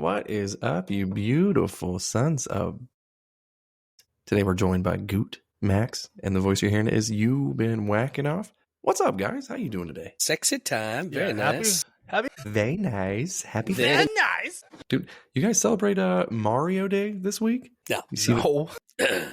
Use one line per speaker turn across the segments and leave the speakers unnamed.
What is up, you beautiful sons of... Today we're joined by Goot, Max, and the voice you're hearing is You Been Whacking Off. What's up, guys? How you doing today?
Sexy time. Very nice.
Very nice. Happy.
Very
nice.
Dude, you guys celebrate Mario Day this week?
No.
You see
No.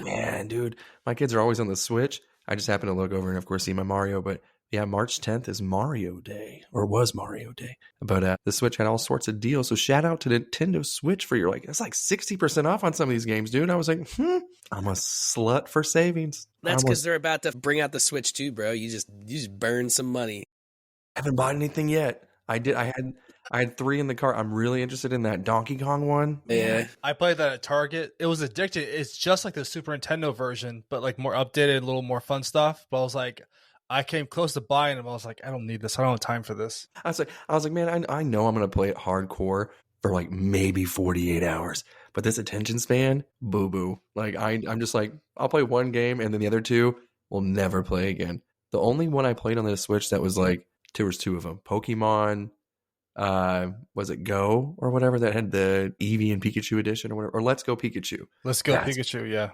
Man, dude, my kids are always on the Switch. I just happen to look over and, of course, see my Mario. But yeah, March 10th is Mario Day, or was Mario Day. But the Switch had all sorts of deals. So shout out to Nintendo Switch for your, it's like 60% off on some of these games, dude. I was like, I'm a slut for savings.
That's because they're about to bring out the Switch too, bro. You just burn some money.
I haven't bought anything yet. I had 3 in the car. I'm really interested in that Donkey Kong one.
Yeah.
I played that at Target. It was addicting. It's just like the Super Nintendo version, but like more updated, a little more fun stuff. But I was like, I came close to buying them. I was like, I don't need this. I don't have time for this.
I was like, man, I know I'm going to play it hardcore for like maybe 48 hours. But this attention span, boo-boo. Like, I'm just like, I'll play one game and then the other 2 will never play again. The only one I played on the Switch that was like, there was 2 of them. Pokemon, was it Go or whatever that had the Eevee and Pikachu edition or whatever? Or Let's Go Pikachu.
Let's Go Pikachu, yeah.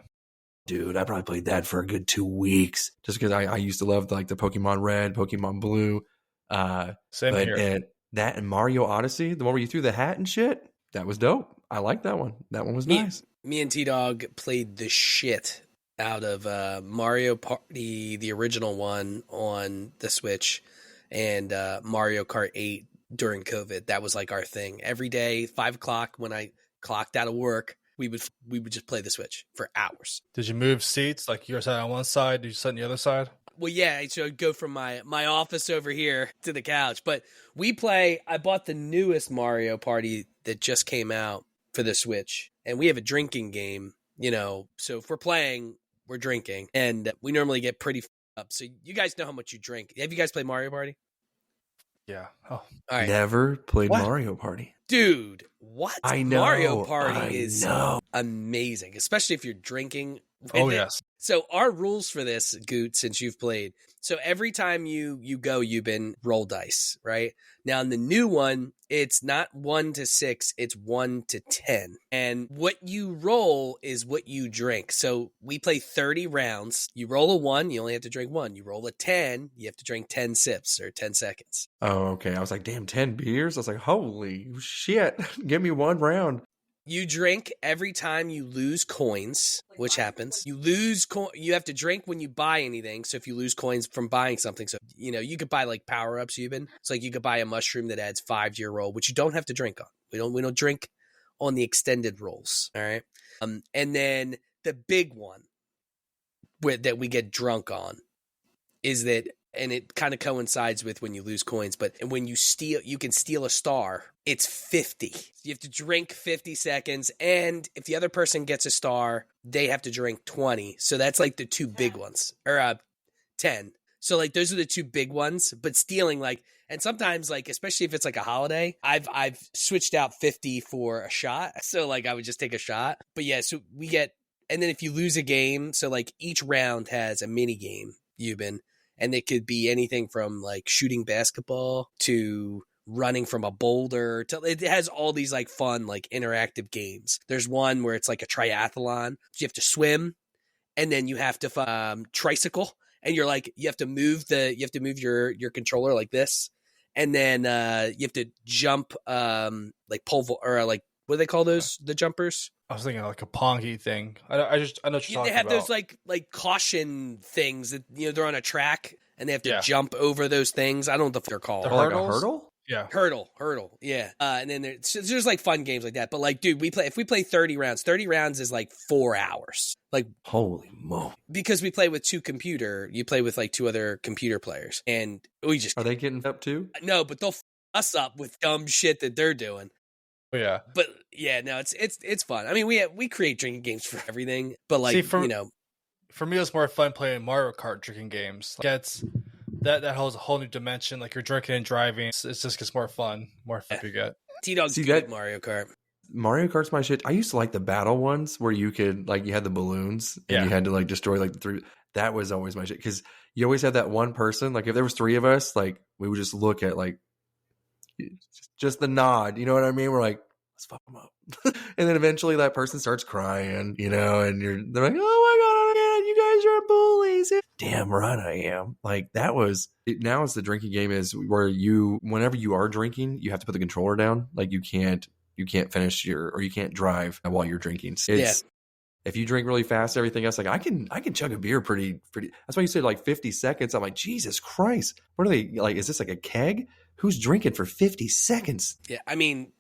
Dude, I probably played that for a good 2 weeks just because I used to love like the Pokemon Red, Pokemon Blue.
Same here.
And that and Mario Odyssey, the one where you threw the hat and shit, that was dope. I liked that one. That one was nice.
Me and T-Dog played the shit out of Mario Party, the original one on the Switch, and Mario Kart 8 during COVID. That was like our thing. Every day, 5 o'clock when I clocked out of work, we would just play the Switch for hours.
Did you move seats? Like you sat on one side, did you sit on the other side?
Well, yeah, so I'd go from my office over here to the couch. But I bought the newest Mario Party that just came out for the Switch. And we have a drinking game, so if we're playing, we're drinking. And we normally get pretty up. So you guys know how much you drink. Have you guys played Mario Party?
Yeah. Oh.
All right.
Never played
What?
Mario Party.
Dude, what?
I know.
Mario Party is amazing, especially if you're drinking.
Oh,
with it.
yes.
So our rules for this, Goot, since you've played. So every time you go, you've been roll dice, right? Now in the new one, it's not 1 to 6, it's 1 to 10. And what you roll is what you drink. So we play 30 rounds. You roll a 1, you only have to drink 1. You roll a 10, you have to drink 10 sips or 10 seconds.
Oh, okay. I was like, damn, 10 beers? I was like, holy shit. Give me 1 round.
You drink every time you lose coins, which happens. You lose you have to drink when you buy anything. So if you lose coins from buying something, so you could buy like power-ups even. It's like you could buy a mushroom that adds 5 to your roll, which you don't have to drink on. We don't drink on the extended rolls, all right? And then the big one that we get drunk on is that, and it kind of coincides with when you lose coins, but when you can steal a star, it's 50. You have to drink 50 seconds, and if the other person gets a star, they have to drink 20. So that's like the 2 big ones, or 10. So like those are the 2 big ones, but stealing and sometimes especially if it's like a holiday, I've switched out 50 for a shot. So I would just take a shot. But yeah, so we get, and then if you lose a game, so each round has a mini game, and it could be anything from shooting basketball to running from a boulder. It has all these fun interactive games. There's one where it's like a triathlon. You have to swim, and then you have to tricycle, and you have to move your controller like this, and then you have to jump pole vault, or what do they call those? The jumpers.
I was thinking like a pongy thing. I know what you're talking about.
They have those like caution things that they're on a track and they have to jump over those things. I don't know what they're called.
Like a hurdle?
Yeah.
Hurdle. Yeah. And then there's fun games like that. But dude, if we play 30 rounds, 30 rounds is 4 hours.
Holy moly.
Because we play with you play with 2 other computer players, and we just
Are they getting up too?
No, but they'll f us up with dumb shit that they're doing.
Oh, yeah.
But yeah, no, it's fun. I mean, we create drinking games for everything, but
for me, it's more fun playing Mario Kart drinking games. That holds a whole new dimension. You're drinking and driving. It just gets more fun. More fun you get.
T-Dog's good at Mario Kart.
Mario Kart's my shit. I used to like the battle ones where you could you had the balloons and you had to destroy the 3. That was always my shit because you always had that one person. If there was 3 of us, we would just look at just the nod. You know what I mean? We're like, let's fuck them up. And then eventually that person starts crying, you know, and they're like, oh my God, you guys are bullies. Damn right I am. Like that was, now it's the drinking game is where whenever you are drinking, you have to put the controller down. Like you can't finish or you can't drive while you're drinking. It's, if you drink really fast, everything else, like I can chug a beer pretty. That's why you said like 50 seconds. I'm like, Jesus Christ. What are they like? Is this like a keg? Who's drinking for 50 seconds?
Yeah. I mean,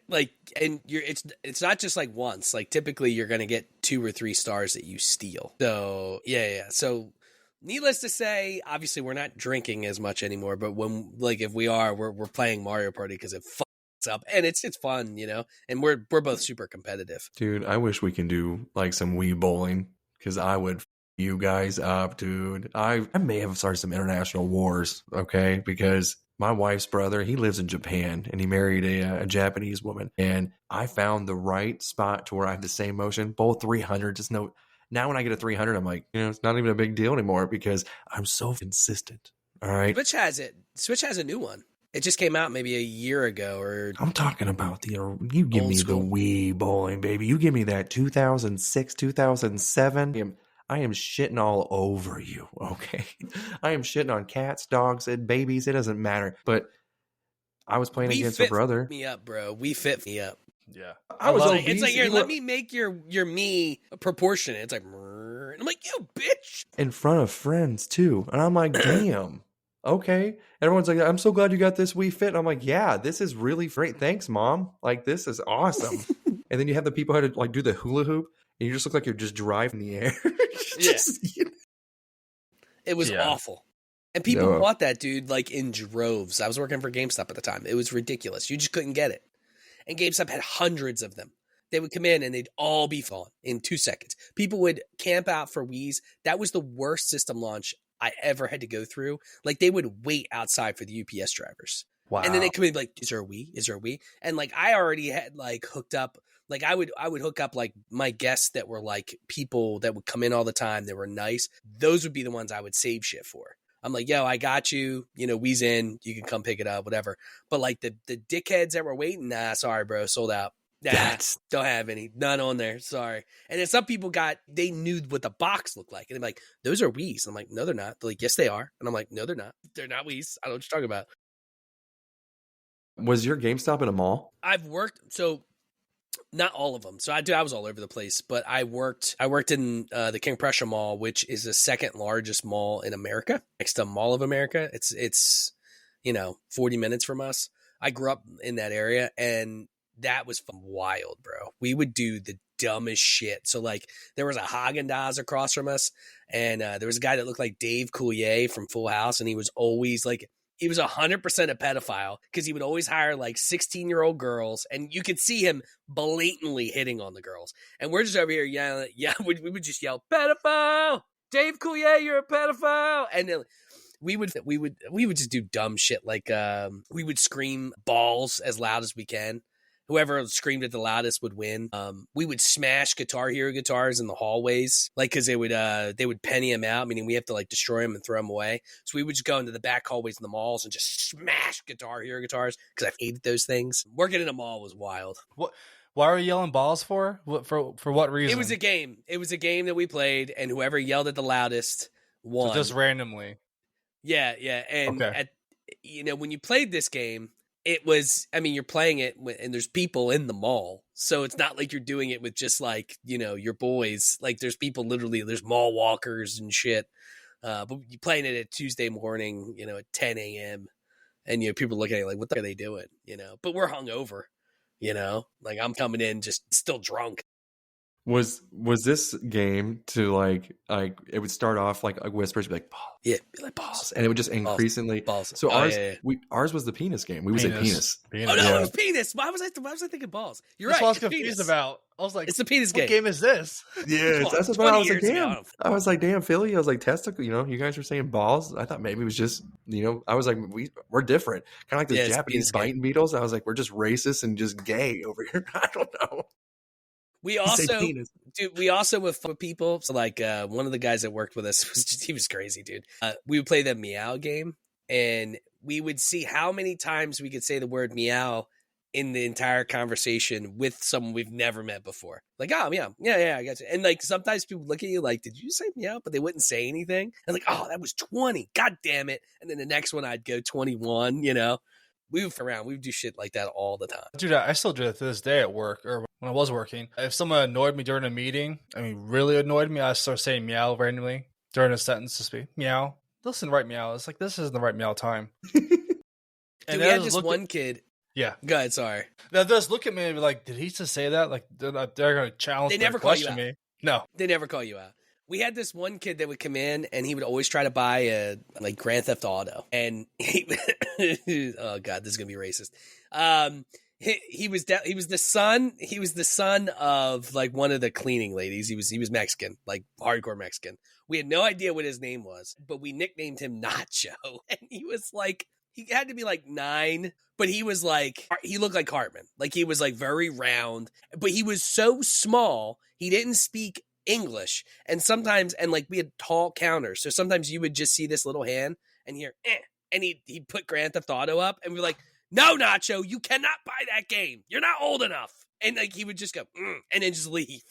like, and it's not just like once, like typically you're going to get 2 or 3 stars that you steal. So yeah. So needless to say, obviously we're not drinking as much anymore, but when, like, if we are, we're playing Mario Party because it fucks up and it's fun, you know, and we're both super competitive.
Dude, I wish we can do like some Wii bowling because I would you guys up, dude. I may have started some international wars, okay, because my wife's brother, he lives in Japan and he married a Japanese woman. And I found the right spot to where I have the same motion, both 300. Just no, now when I get a 300, I'm like, you know, it's not even a big deal anymore because I'm so consistent. All right.
Switch has it. Switch has a new one. It just came out maybe a year ago or.
I'm talking about you give me the Wii bowling, baby. You give me that 2006, 2007. I am shitting all over you, okay? I am shitting on cats, dogs, and babies. It doesn't matter. But I was playing against her brother.
Me up, bro. We fit me up.
Yeah.
I was
like, it's like, here, let me make your me proportionate. It's like, and I'm like, you bitch.
In front of friends, too. And I'm like, damn. Okay. Everyone's like, I'm so glad you got this Wii Fit. And I'm like, yeah, this is really great. Thanks, Mom. Like, this is awesome. And then you have the people who had to like do the hula hoop. And you just look like you're just driving the air.
Just, you know. It was awful. And people bought that, dude, like in droves. I was working for GameStop at the time. It was ridiculous. You just couldn't get it. And GameStop had hundreds of them. They would come in and they'd all be gone in 2 seconds. People would camp out for Wii's. That was the worst system launch I ever had to go through. Like they would wait outside for the UPS drivers. Wow. And then they come in like, is there a Wii? Is there a Wii? And like I already had like hooked up. Like I would hook up like my guests that were like people that would come in all the time. They were nice. Those would be the ones I would save shit for. I'm like, yo, I got you. You know, Wii's in. You can come pick it up, whatever. But like the dickheads that were waiting, nah, sorry, bro, sold out. Nah, don't have any. None on there. Sorry. And then some people they knew what the box looked like. And they're like, those are Wii's. And I'm like, no, they're not. They're like, yes, they are. And I'm like, no, they're not. They're not Wii's. I don't know what you're talking about.
Was your GameStop in a mall?
I've worked, so not all of them. So I was all over the place, but I worked in the King Prussia Mall, which is the second largest mall in America, next to Mall of America. It's 40 minutes from us. I grew up in that area, and that was wild, bro. We would do the dumbest shit. So like there was a Haagen-Dazs across from us, and there was a guy that looked like Dave Coulier from Full House, and he was always like, he was 100% a pedophile because he would always hire like 16-year-old girls, and you could see him blatantly hitting on the girls. And we're just over here yelling, we would just yell, pedophile, Dave Coulier, you're a pedophile. And then we would just do dumb shit. Like we would scream balls as loud as we can. Whoever screamed at the loudest would win. We would smash Guitar Hero guitars in the hallways, like because they would penny them out, meaning we have to like destroy them and throw them away. So we would just go into the back hallways in the malls and just smash Guitar Hero guitars because I hated those things. Working in a mall was wild.
What? Why were you yelling balls for? For what reason?
It was a game. It was a game that we played, and whoever yelled at the loudest won.
So just randomly.
Yeah, and when you played this game. It was, I mean, you're playing it and there's people in the mall. So it's not like you're doing it with just like, your boys. Like there's people literally, there's mall walkers and shit. But you're playing it at Tuesday morning, at 10 a.m. And, people looking at it like, what the heck are they doing? But we're hungover, like I'm coming in just still drunk.
Was this game to like it would start off like whispers, be like balls,
be like balls,
and it would just increasingly
balls.
So ours was the penis game. We would say penis.
Oh no, it was penis. Why was I thinking balls? You're right.
That's what I was confused about. I was like,
it's the penis
game. What game is this?
Yeah, that's what I was like. Damn, I was like, damn, Philly. I was like, testicle. You guys were saying balls. I thought maybe it was just, I was like, we're different, kind of like those Japanese biting beetles. I was like, we're just racist and just gay over here. I don't know.
We also with people. So like one of the guys that worked with us he was crazy, dude. We would play the meow game, and we would see how many times we could say the word meow in the entire conversation with someone we've never met before. Like, oh, yeah, I got you. And like sometimes people look at you like, did you say meow? But they wouldn't say anything. And like, oh, that was 20. God damn it. And then the next one I'd go 21, you know? We move around. We do shit like that all the time.
Dude, I still do it to this day at work, or when I was working. If someone annoyed me during a meeting, I mean, really annoyed me, I start saying meow randomly during a sentence. Just be meow. Listen, right meow. It's like, this isn't the right meow time.
And we had this one kid.
Yeah.
Go ahead, sorry.
Now, just look at me and be like, did he just say that? Like, they're going to challenge me.
They never call you out.
Me. No.
They never call you out. We had this one kid that would come in and he would always try to buy a like Grand Theft Auto. And he, oh God, this is gonna be racist. He was the son of like one of the cleaning ladies. He was Mexican, like hardcore Mexican. We had no idea what his name was, but we nicknamed him Nacho. And he was like, he had to be like 9, but he was like, he looked like Cartman. Like he was like very round, but he was so small. He didn't speak English. And sometimes, and like we had tall counters. So sometimes you would just see this little hand and hear, and he'd put Grand Theft Auto up and we're like, no, Nacho, you cannot buy that game. You're not old enough. And like he would just go, and then just leave.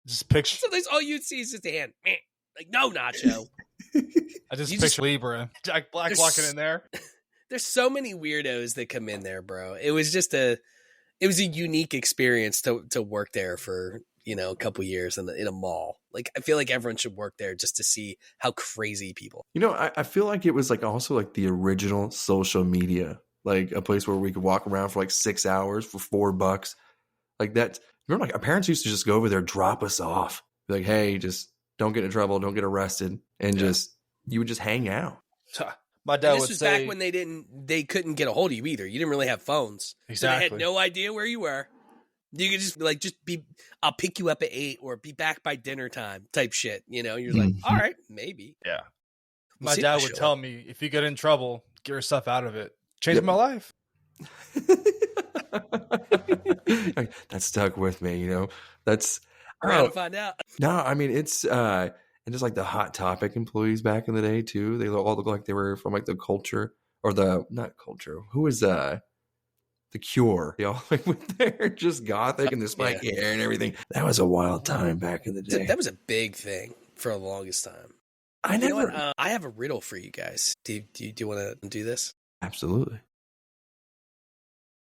Just picture.
Sometimes all you'd see is just a hand. Like, no, Nacho.
I just picture Libra. Jack Black walking in there.
There's so many weirdos that come in there, bro. It was a unique experience to work there for, you know, a couple years in a mall. Like, I feel like everyone should work there just to see how crazy people.
You know, I feel like it was like also like the original social media, like a place where we could walk around for like 6 hours for $4. Like that. Remember, like our parents used to just go over there, drop us off, be like, hey, just don't get in trouble, don't get arrested, and you would just hang out.
My dad
would say, back when they couldn't get a hold of you either. You didn't really have phones.
Exactly.
So they had no idea where you were. You could just be, I'll pick you up at 8 or be back by dinner time type shit. You know, you're like, all right, maybe.
Yeah. My dad would tell me, if you get in trouble, get your stuff out of it. Changed my life.
That stuck with me, you know. That's
we're gonna find out.
No, I mean it's and just like the Hot Topic employees back in the day too. They all look like they were from like the culture or the not culture. Who was the Cure? They all like with their just gothic and the spiky hair and everything. That was a wild time back in the day.
That was a big thing for the longest time. I have a riddle for you guys. Do you want to do this?
Absolutely.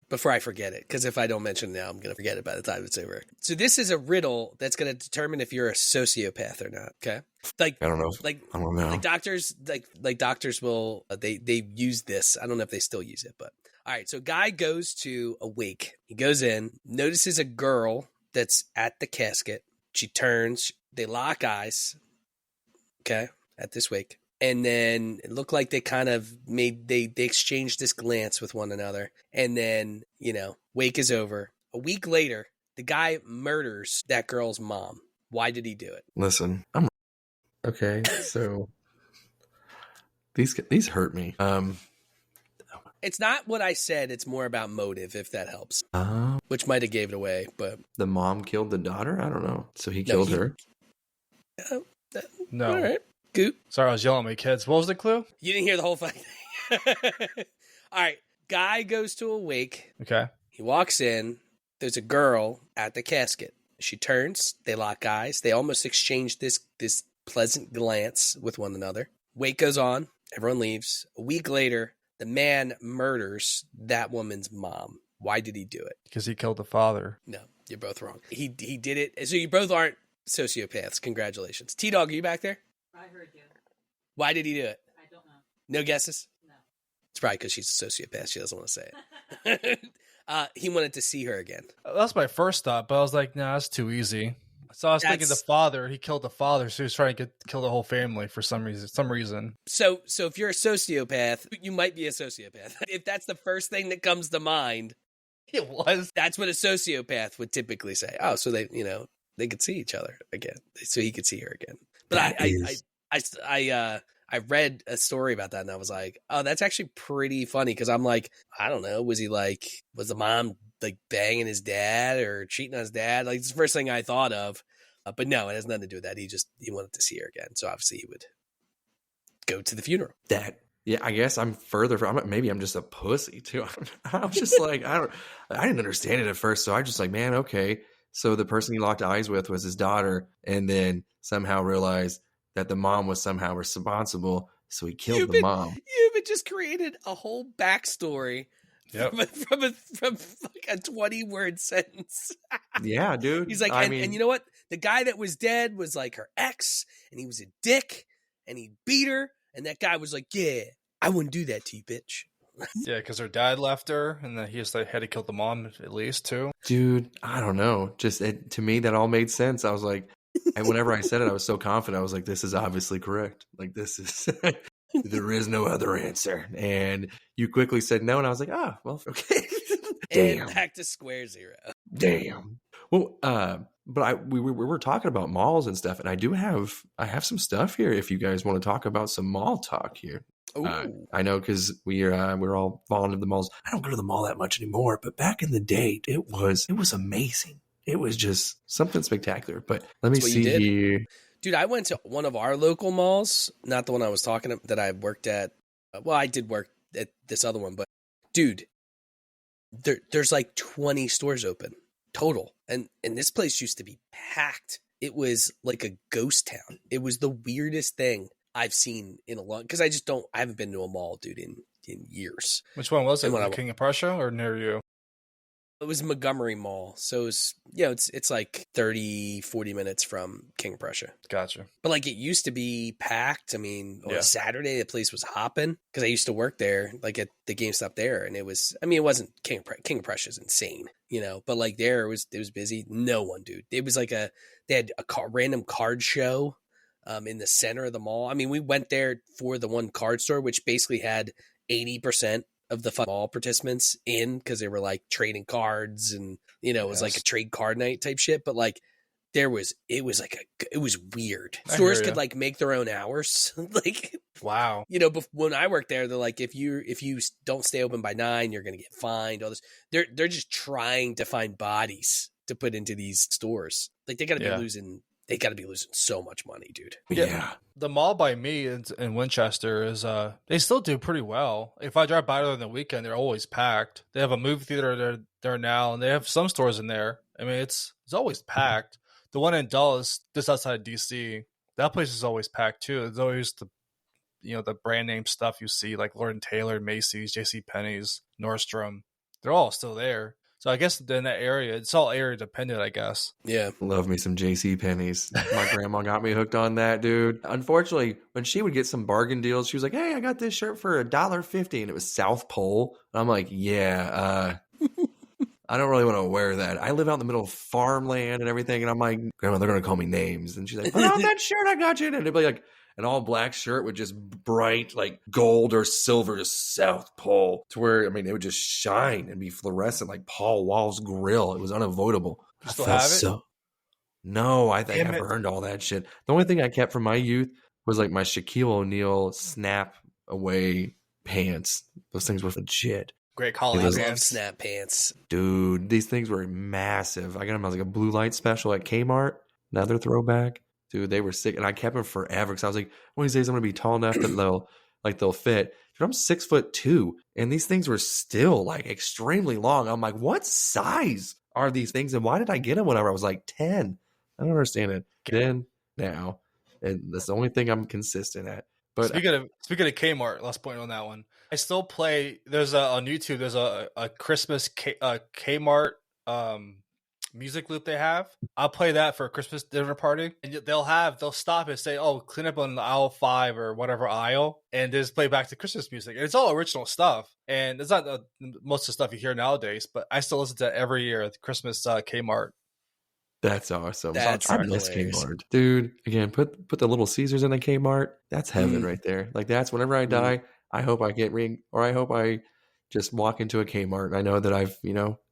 Before I forget it, because if I don't mention it now, I'm going to forget it by the time it's over. So this is a riddle that's going to determine if you're a sociopath or not. Okay, like
I don't know.
Like
I don't know.
Like doctors will they use this. I don't know if they still use it, but all right. So guy goes to a wake. He goes in, notices a girl that's at the casket. She turns. They lock eyes. Okay, at this wake. And then it looked like they kind of they exchanged this glance with one another. And then, you know, wake is over. A week later, the guy murders that girl's mom. Why did he do it?
Listen, I'm okay. So these hurt me.
It's not what I said. It's more about motive, if that helps. Which might have gave it away, but
the mom killed the daughter. I don't know. So he killed her.
No.
All right. Goop.
Sorry, I was yelling at my kids. What was the clue?
You didn't hear the whole thing. All right. Guy goes to a wake.
Okay.
He walks in. There's a girl at the casket. She turns. They lock eyes. They almost exchange this pleasant glance with one another. Wake goes on. Everyone leaves. A week later, the man murders that woman's mom. Why did he do it?
Because he killed the father.
No, you're both wrong. He did it. So you both aren't sociopaths. Congratulations. T-Dog, are you back there?
I heard you.
Why did he do it?
I don't know.
No guesses?
No.
It's probably because she's a sociopath. She doesn't want to say it. He wanted to see her again.
That's my first thought, but I was like, nah, that's too easy. So I was thinking the father, he killed the father, so he was trying to kill the whole family for some reason.
So if you're a sociopath, you might be a sociopath. If that's the first thing that comes to mind.
It was.
That's what a sociopath would typically say. Oh, so they could see each other again. So he could see her again. But I read a story about that and I was like, oh, that's actually pretty funny because I'm like, I don't know, was the mom like banging his dad or cheating on his dad? Like it's the first thing I thought of. But no, it has nothing to do with that. He wanted to see her again. So obviously he would go to the funeral.
That Yeah, I guess I'm further from. Maybe I'm just a pussy too. I was just like, I didn't understand it at first, so I just like, man, okay. So the person he locked eyes with was his daughter, and then somehow realized that the mom was somehow responsible, so he killed the mom.
You've been just created a whole backstory
Yep.
from like a 20-word sentence.
Yeah, dude.
He's like,
I
and
mean,
you know what? The guy that was dead was like her ex, and he was a dick, and he beat her, and that guy was like, yeah, I wouldn't do that to you, bitch.
Yeah, because her dad left her, and then he just like had to kill the mom at least too.
dude, I don't know. Just to me, that all made sense. I was like, and whenever I said it, I was so confident. I was like, this is obviously correct. Like, this is, there is no other answer. And you quickly said no. And I was like, ah, well, okay.
And back to square zero.
Damn. Well, but we were talking about malls and stuff. And I have some stuff here if you guys want to talk about some mall talk here. I know because we're all falling into the malls. I don't go to the mall that much anymore, but back in the day, it was amazing. It was just something spectacular. But let me see here.
Dude, I went to one of our local malls, not the one I was talking about that I worked at. Well, I did work at this other one, but dude, there's like 20 stores open total. And this place used to be packed. It was like a ghost town. It was the weirdest thing I've seen in a long, because I haven't been to a mall, dude, in years.
Which one was it? King of Prussia or near you?
It was Montgomery Mall. So it was, it's like 30, 40 minutes from King of Prussia.
Gotcha.
But like it used to be packed. I mean, on a Saturday, the place was hopping because I used to work there, like at the GameStop there. And it wasn't King of Prussia is insane, but like there it was busy. No one, dude. It was like they had a random card show in the center of the mall. I mean, we went there for the one card store, which basically had 80% of the mall participants in because they were like trading cards and, it was like a trade card night type shit. But like it was weird. Stores could like make their own hours. Like,
wow.
When I worked there, they're like, if you don't stay open by 9, you're going to get fined. All this. They're just trying to find bodies to put into these stores. Like they got to be losing. They got to be losing so much money, dude.
Yeah. The mall by me in Winchester is, they still do pretty well. If I drive by there on the weekend, they're always packed. They have a movie theater there now, and they have some stores in there. I mean, it's always packed. The one in Dulles, just outside DC, that place is always packed too. It's always the brand name stuff you see, like Lord & Taylor, Macy's, JCPenney's, Nordstrom. They're all still there. So I guess in that area, it's all area dependent, I guess.
Yeah.
Love me some JCPenney's. My grandma got me hooked on that, dude. Unfortunately, when she would get some bargain deals, she was like, hey, I got this shirt for $1.50, and it was South Pole. And I'm like, yeah, I don't really want to wear that. I live out in the middle of farmland and everything. And I'm like, Grandma, they're going to call me names. And she's like, put on that shirt I got you. And it'd be like an all black shirt with just bright, like gold or silver, just South Pole, to where, I mean, it would just shine and be fluorescent like Paul Wall's grill. It was unavoidable.
You still have it?
No, I think I burned all that shit. The only thing I kept from my youth was like my Shaquille O'Neal snap away pants. Those things were legit.
Great collar
pants. Snap pants.
Dude, these things were massive. I got them as like a blue light special at Kmart. Another throwback. Dude, they were sick. And I kept them forever because I was like, one of these days I'm going to be tall enough that they'll fit. Dude, I'm 6'2", and these things were still like extremely long. I'm like, what size are these things? And why did I get them whenever I was like 10? I don't understand it. Then, now. And that's the only thing I'm consistent at. But
speaking of Kmart, last point on that one. I still play. There's on YouTube. There's a Christmas Kmart music loop they have. I'll play that for a Christmas dinner party, and they'll stop and say, "Oh, clean up on the aisle 5 or whatever aisle," and just play back to Christmas music. And it's all original stuff, and it's not most of the stuff you hear nowadays. But I still listen to it every year at the Christmas Kmart.
That's awesome.
That's
I miss Kmart, dude. Again, put the Little Caesars in a Kmart. That's heaven right there. Like that's whenever I die, I hope I get I hope I just walk into a Kmart and I know that I've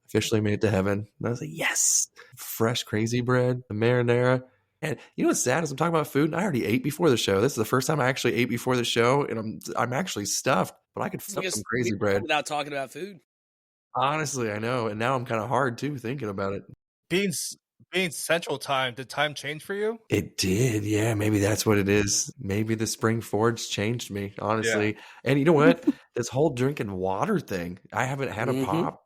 officially made it to heaven. And I was like, yes, fresh crazy bread, the marinara. And you know what's sad is I'm talking about food, and I already ate before the show. This is the first time I actually ate before the show, and I'm actually stuffed. But I could fuck some crazy bread
without talking about food.
Honestly, I know, and now I'm kind of hard too thinking about it.
Being being Central Time, did time change for you?
It did, yeah. Maybe that's what it is. Maybe the spring forge changed me, honestly. And you know what? This whole drinking water thing, I haven't had a pop.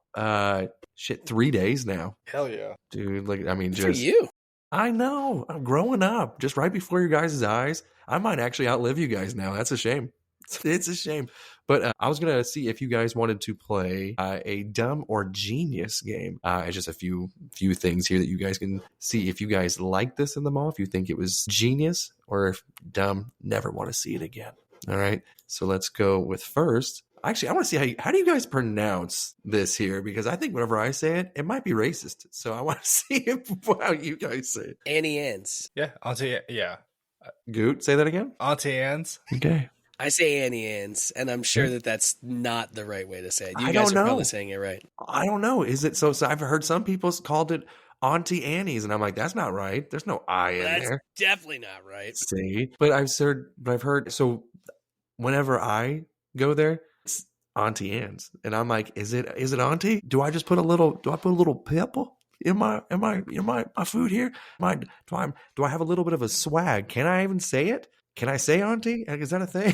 3 days now,
Hell yeah.
dude. Like, I mean,
Good for
just
you.
I know. I'm growing up, just right before your guys' eyes. I might actually outlive you guys now. That's a shame. It's a shame. But I was gonna see if you guys wanted to play a dumb or genius game. It's just a few things here that you guys can see if you guys like this in the mall. If you think it was genius, or if dumb, never want to see it again. All right. So let's go with first. Actually, I want to see how do you guys pronounce this here, because I think whenever I say it, it might be racist. So I want to see how you guys say it.
Annie Ann's.
Yeah, Auntie. Yeah,
Goot, say that again.
Auntie Anne's.
Okay.
I say Annie Ann's, and I'm sure that that's not the right way to say it. You
I
guys
don't
are
know.
probably saying it right.
I don't know. Is it so? I've heard some people called it Auntie Annie's, and I'm like, that's not right. There's no I in
That's
there.
definitely not right.
See, but I've heard. So whenever I go there, it's Auntie Anne's, and I'm like, is it Auntie? Do I put a little pepper in my food here? Do I have a little bit of a swag? Can I even say it? Can I say Auntie? Is that a thing?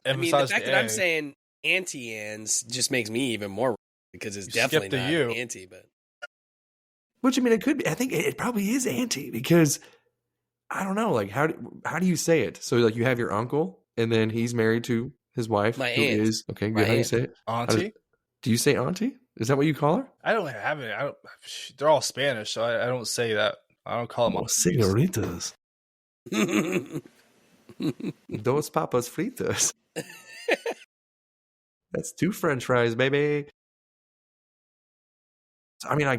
I mean, the fact that I'm saying Auntie Anne's just makes me even more, because it's definitely not Auntie. But
which, I mean, it could be. I think it probably is Auntie, because I don't know. Like, how do you say it? So, like, you have your uncle, and then he's married to his wife,
my
who
aunt.
is okay.
My
Good. How do you
aunt.
say it?
Auntie.
Do you say Auntie? Is that what you call her?
I don't have it. They're all Spanish, so I don't say that. I don't call them
Señoritas. Dos papas fritas. That's 2 French fries, baby. I mean, I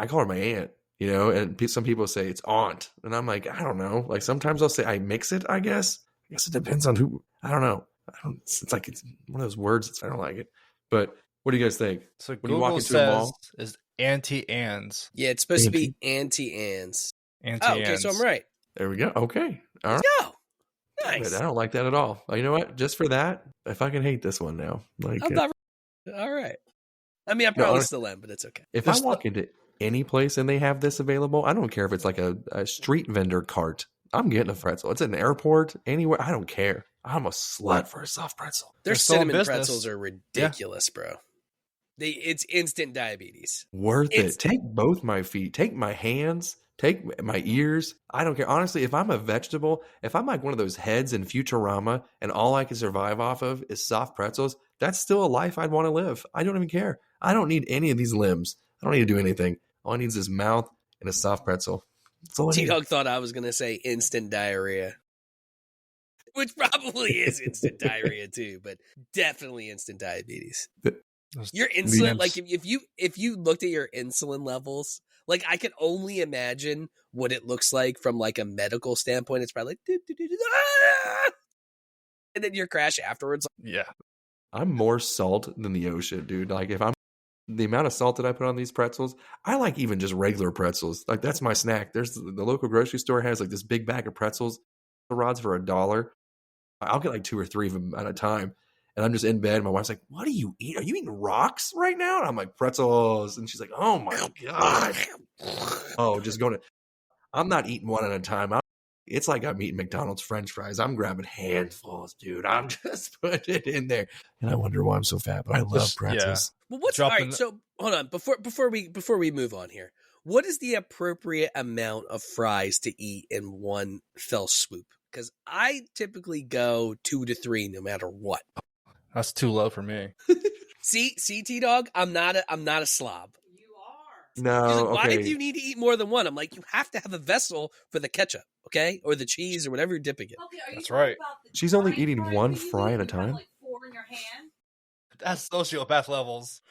call her my aunt, and some people say it's aunt, and I'm like, I don't know. Like, sometimes I'll say I mix it. I guess it depends on who. I don't know. It's like it's one of those words. I don't like it. But what do you guys think?
So
when you
Google
walk into a mall,
is Auntie Anne's.
Yeah, it's supposed to be Auntie Anne's.
Auntie
Oh, okay,
Anne's.
so I'm right.
there we go. Okay, all right.
Yo, nice.
But I don't like that at all. You know what? Just for that, I fucking hate this one now. Like,
I'm not all right. I mean, I probably still am, but it's okay.
if I walk into any place and they have this available, I don't care if it's like a street vendor cart. I'm getting a pretzel. It's at an airport, anywhere. I don't care. I'm a slut for a soft pretzel.
Their
still in
cinnamon
business.
pretzels are ridiculous, bro. It's instant diabetes.
Worth it. Take both my feet. Take my hands. Take my ears. I don't care. Honestly, if I'm a vegetable, if I'm like one of those heads in Futurama and all I can survive off of is soft pretzels, that's still a life I'd want to live. I don't even care. I don't need any of these limbs. I don't need to do anything. All I need is this mouth and a soft pretzel. That's all I need.
T-Dog thought I was going to say instant diarrhea, which probably is instant diarrhea too, but definitely instant diabetes. Your insulin, like if you looked at your insulin levels, like I can only imagine what it looks like from like a medical standpoint. It's probably like, and then your crash afterwards.
Yeah.
I'm more salt than the ocean, dude. Like, if I'm the amount of salt that I put on these pretzels, I like even just regular pretzels. Like, that's my snack. There's the local grocery store has like this big bag of pretzels rods for $1. I'll get like 2 or 3 of them at a time. And I'm just in bed. And my wife's like, what do you eat? Are you eating rocks right now? And I'm like, pretzels. And she's like, oh my God. Oh, just going to, I'm not eating one at a time. It's like I'm eating McDonald's French fries. I'm grabbing handfuls, dude. I'm just putting it in there. And I wonder why I'm so fat, but I love pretzels.
Well, what's all right? So hold on, before we move on here, what is the appropriate amount of fries to eat in one fell swoop? Because I typically go 2 to 3, no matter what.
That's too low for me.
See, T-Dog, I'm not a slob.
You are.
No,
She's like, why
okay.
do you need to eat more than one? I'm like, you have to have a vessel for the ketchup, okay, or the cheese or whatever you're dipping it.
Okay, are
That's
you
right.
about the
She's only
giant
eating
fry
one
that you
fry
eat?
at a
You have,
time?
like 4 in your hand.
That's sociopath levels.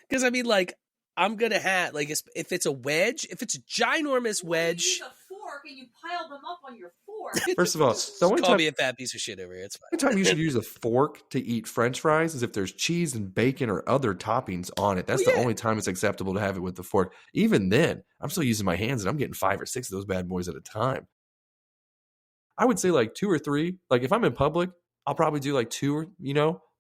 Because I mean, like, I'm gonna have like if it's a wedge, if it's a ginormous wedge.
You use a fork and you pile them up on your fork.
First of all, the only
Call
time,
me a fat piece of shit over here. It's fine.
the only time you should use a fork to eat French fries is if there's cheese and bacon or other toppings on it. That's
Well,
the
yeah.
only time it's acceptable to have it with the fork. Even then, I'm still using my hands and I'm getting 5 or 6 of those bad boys at a time. I would say like 2 or 3. Like, if I'm in public, I'll probably do like 2,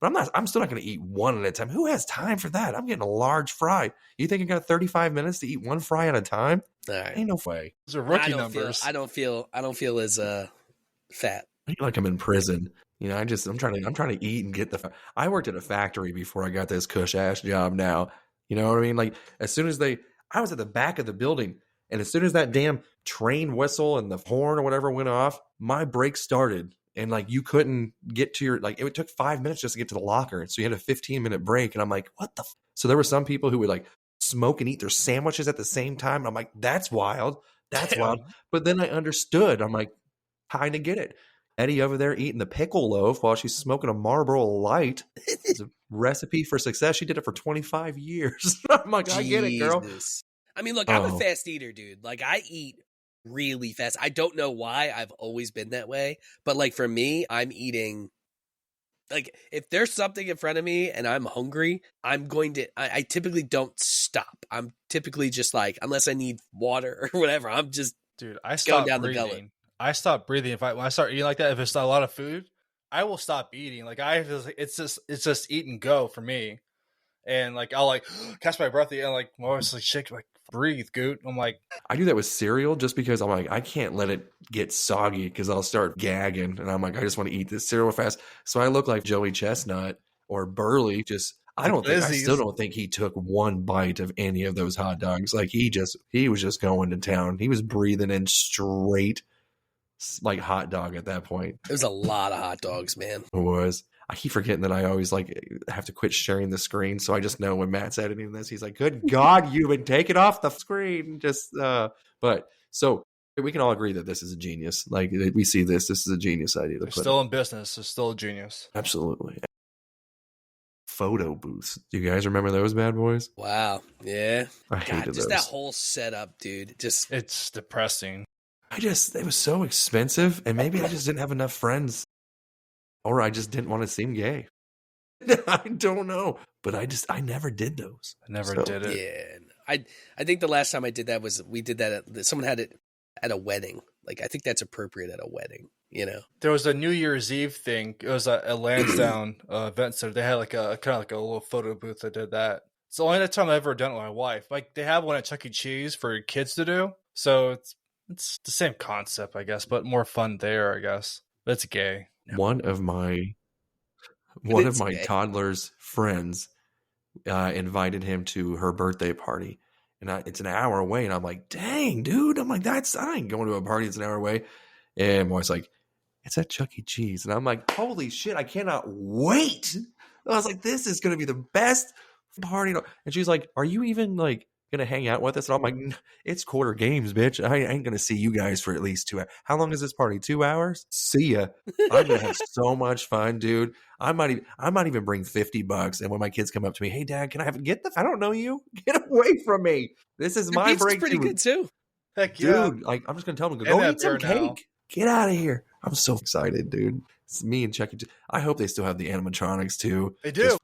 but But I'm still not going to eat one at a time. Who has time for that? I'm getting a large fry. You think I got 35 minutes to eat one fry at a time?
All right.
Ain't no way.
Those are
I
rookie
don't
numbers.
feel. I don't feel as fat.
I feel like I'm in prison. You know, I'm trying to eat and get I worked at a factory before I got this cush ass job now. You know what I mean? Like as soon as I was at the back of the building, and as soon as that damn train whistle and the horn or whatever went off, my break started. And like you couldn't get to it took 5 minutes just to get to the locker. So you had a 15-minute break. And I'm like, what the So there were some people who would like smoke and eat their sandwiches at the same time. And I'm like, that's wild. That's wild. But then I understood. I'm like, kind of get it. Eddie over there eating the pickle loaf while she's smoking a Marlboro Light. It's a recipe for success. She did it for 25 years. I'm like, I get it, girl.
I mean, look, I'm a fast eater, dude. Like I eat really fast. I don't know why. I've always been that way. But like for me, I'm eating like if there's something in front of me and I'm hungry, I'm going to I typically don't stop. I'm typically just like, unless I need water or whatever, I'm just
Dude,
going
I stop
down
breathing.
the gullet.
I stop breathing. When I start eating like that, if it's not a lot of food, I will stop eating. Like it's just eat and go for me. And like I'll like catch my breath and like more like shake like breathe, goot. I'm like
I do that with cereal just because I'm like, I can't let it get soggy because I'll start gagging. And I'm like, I just want to eat this cereal fast. So I look like Joey Chestnut or Burley. I still don't think he took one bite of any of those hot dogs. Like he was just going to town. He was breathing in straight like hot dog at that point.
There's a lot of hot dogs, man.
It was. I keep forgetting that I always like have to quit sharing the screen. So I just know when Matt's editing this, he's like, good God, you've been taken off the screen. But so we can all agree that this is a genius. Like we see this is a genius idea.
they're still in business. They're still a genius.
Absolutely. Photo booths. Do you guys remember those bad boys?
Wow. Yeah.
I hated
just
those.
that whole setup, dude.
It's depressing.
It was so expensive, and maybe I just didn't have enough friends. Or I just didn't want to seem gay. I don't know. But I never did those.
I never did it.
Yeah. I think the last time I did that was we did that someone had it at a wedding. Like I think that's appropriate at a wedding, you know.
There was a New Year's Eve thing. It was a Lansdowne event center. They had like a kind of like a little photo booth that did that. It's the only time I've ever done it with my wife. Like they have one at Chuck E. Cheese for kids to do. So it's the same concept, I guess, but more fun there, I guess. But it's gay.
One of my toddler's friends invited him to her birthday party, and it's an hour away. And I'm like, dang, dude. I'm like, I ain't going to a party that's an hour away. And my wife's like, it's at Chuck E. Cheese, and I'm like, holy shit, I cannot wait. I was like, this is going to be the best party. And she's like, are you even like gonna hang out with us? And I'm like, it's quarter games, bitch. I ain't gonna see you guys for at least 2 hours. How long is this party? 2 hours? See ya. I'm gonna have so much fun, dude. I might even bring $50. And when my kids come up to me, hey dad, can I I don't know you. Get away from me. This is my break.
Pretty good too.
Heck yeah.
Dude, like I'm just gonna tell them, go eat some cake. Now. Get out of here. I'm so excited, dude. It's me and Chuck E. Cheese. I hope they still have the animatronics too.
They do.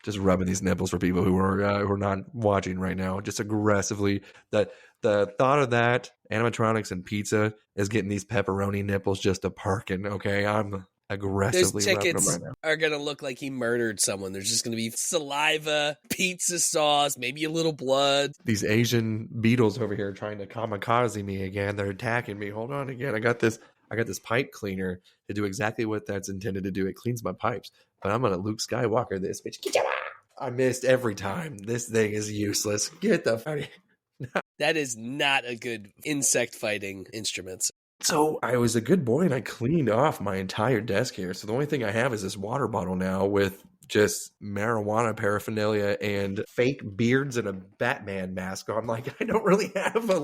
Just rubbing these nipples for people who are not watching right now. Just aggressively. The thought of that animatronics and pizza is getting these pepperoni nipples just a parking. Okay, I'm aggressively rubbing them right now.
Are gonna look like he murdered someone. There's just gonna be saliva, pizza sauce, maybe a little blood.
These Asian beetles over here trying to kamikaze me again. They're attacking me. Hold on again. I got this pipe cleaner to do exactly what that's intended to do. It cleans my pipes. But I'm gonna Luke Skywalker this bitch. I missed every time. This thing is useless. Get the fuck.
That is not a good insect fighting instrument.
So I was a good boy and I cleaned off my entire desk here. So the only thing I have is this water bottle now with just marijuana paraphernalia and fake beards and a Batman mask on. Like I don't really have a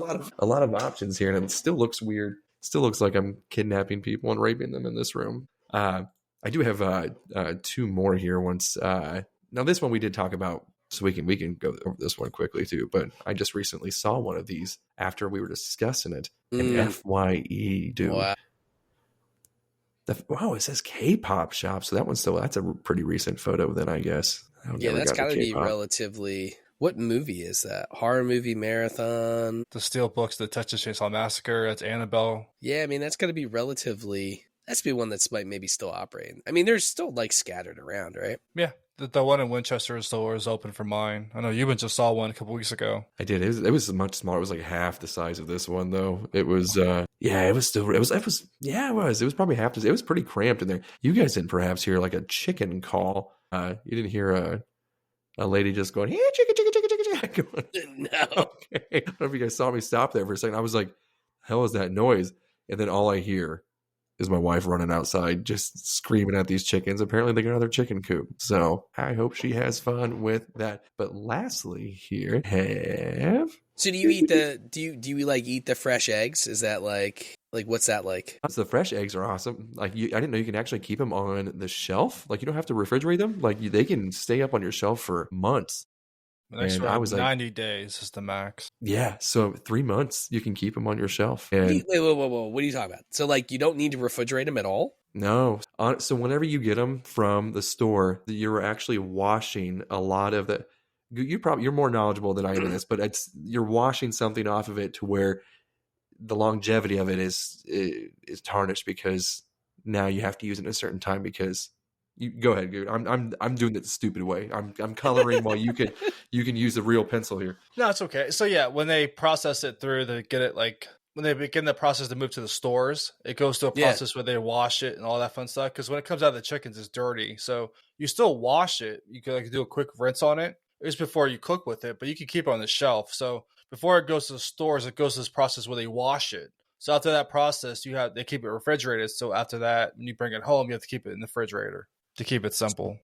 lot of options here, and it still looks weird. Still looks like I'm kidnapping people and raping them in this room. I do have two more here. Now this one we did talk about, so we can go over this one quickly too. But I just recently saw one of these after we were discussing it. An FYE, dude. Wow, it says K-pop shop. So that's a pretty recent photo then, I guess.
Yeah, that's got to be relatively. What movie is that? Horror movie marathon?
The Steel Books, The Texas Chainsaw Massacre. That's Annabelle.
Yeah, I mean that's got to be relatively. That's be one that's like maybe still operating. I mean, there's still like scattered around, right?
Yeah, the one in Winchester store is open for mine. I know you just saw one a couple weeks ago.
I did. It was much smaller. It was like half the size of this one, though. It was, it was still, it was, yeah, it was. It was probably half. It was pretty cramped in there. You guys didn't perhaps hear like a chicken call. You didn't hear a lady just going, "Hey, chicken, chicken, chicken, chicken, chicken." Going,
No.
okay. I don't know if you guys saw me stop there for a second. I was like, "Hell is that noise?" And then all I hear is my wife running outside just screaming at these chickens. Apparently they got another chicken coop. So I hope she has fun with that. But lastly here,
So do you eat do you like eat the fresh eggs? Is that like what's that like?
So the fresh eggs are awesome. Like I didn't know you can actually keep them on the shelf. Like you don't have to refrigerate them. Like they can stay up on your shelf for months.
The next
And
round,
I was like,
90 days is the max.
Yeah, so 3 months you can keep them on your shelf. And
Wait, what are you talking about? So like you don't need to refrigerate them at all?
no. So whenever you get them from the store, you're actually washing a lot of the. You're more knowledgeable than I am in this, but you're washing something off of it to where the longevity of it is tarnished because now you have to use it at a certain time because. You go ahead, dude. I'm doing it the stupid way. I'm coloring while you can use the real pencil here.
No, it's okay. So yeah, when they process it through, they get it like when they begin the process to move to the stores, it goes through a process where they wash it and all that fun stuff. Because when it comes out of the chickens, it's dirty. So you still wash it. You can like do a quick rinse on it just before you cook with it, but you can keep it on the shelf. So before it goes to the stores, it goes to this process where they wash it. So after that process, they keep it refrigerated. So after that, when you bring it home, you have to keep it in the refrigerator. To keep it simple.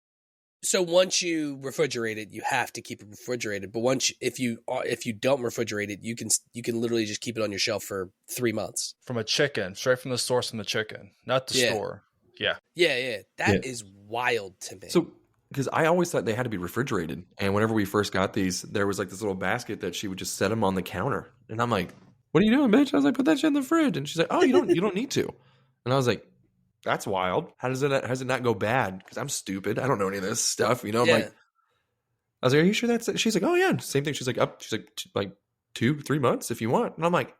So once you refrigerate it, you have to keep it refrigerated. But if you don't refrigerate it, you can literally just keep it on your shelf for 3 months.
From a chicken, straight from the source from the chicken, not the store. Yeah.
Yeah. That is wild to me.
So because I always thought they had to be refrigerated, and whenever we first got these, there was like this little basket that she would just set them on the counter, and I'm like, "What are you doing, bitch?" I was like, "Put that shit in the fridge," and she's like, "Oh, you don't need to," and I was like. That's wild. How does it not go bad? Because I'm stupid. I don't know any of this stuff. You know, I'm like, I was like, are you sure that's it? She's like, oh yeah, same thing. She's like, like 2-3 months if you want. And I'm like,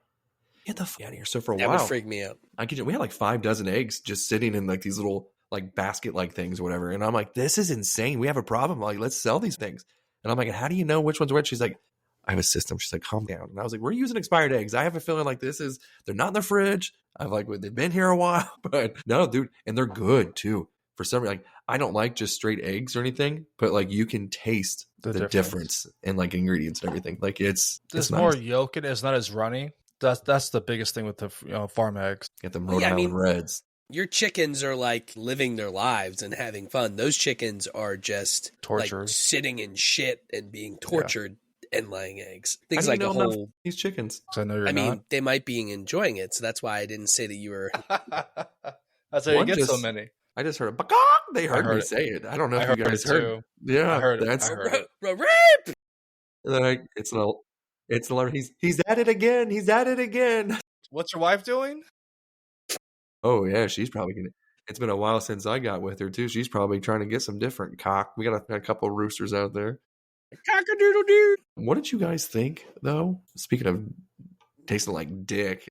get the fuck out of here. So for a while,
that would freak me out.
We had like 5 dozen eggs just sitting in like these little like basket like things or whatever. And I'm like, this is insane. We have a problem. Like, let's sell these things. And I'm like, how do you know which ones are which? She's like, I have a system. She's like, calm down. And I was like, we're using expired eggs. I have a feeling like they're not in the fridge. I've like, they've been here a while, but no, dude. And they're good too. For some reason, like, I don't like just straight eggs or anything, but like you can taste the difference in like ingredients and everything. Like it's
more yolk and it's not as runny. That's the biggest thing with the farm eggs.
Get them Rhode Island Reds.
Your chickens are like living their lives and having fun. Those chickens are just tortured, like, sitting in shit and being tortured. And laying eggs. Things like a whole
these chickens.
I know I
mean, they might be enjoying it, so that's why I didn't say that you were.
That's how you get so many.
I just heard a bakak. They heard me say it. I don't know if you guys heard. Yeah,
I heard
that's
it.
Rape.
Like it's he's at it again. He's at it again.
What's your wife doing?
Oh yeah, she's probably gonna. It's been a while since I got with her too. She's probably trying to get some different cock. We got a couple of roosters out there.
Cock-a-doodle-doo.
What did you guys think, though? Speaking of tasting like dick,